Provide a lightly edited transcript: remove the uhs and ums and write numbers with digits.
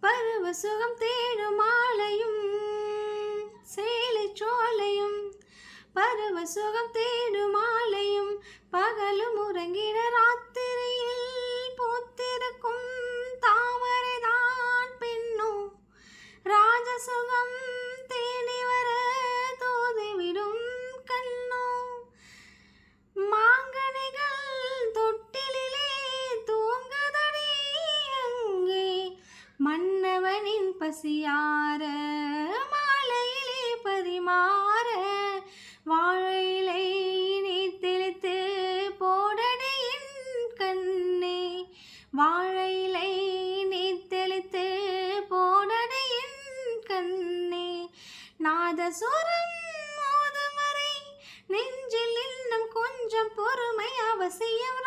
பருவ சுகம் தேடும் மாலையும் சேலை சோலையும் பருவ சுகம் தேடும் மாலையும் பகலும் உறங்கிட ராத்திரியில் பூத்திருக்கும் தாமரைதான் பெண்ணும் ராஜசுகம் தேடி வர தோதிவிடும் கண்ணோ மாங்கனிகள் தொட்டிலே தூங்குதடி அங்கே மன்னவனின் பசியார மாலையிலே பரிமாற வாழையிலை நீ தெளித்து போடடி என் கண்ணே வாழையிலை நீ தெளித்து போடடி என் கண்ணே நாதசுரம் மோதும் வரை நெஞ்சில் இன்னும் கொஞ்சம் பொறுமை அவசியம்.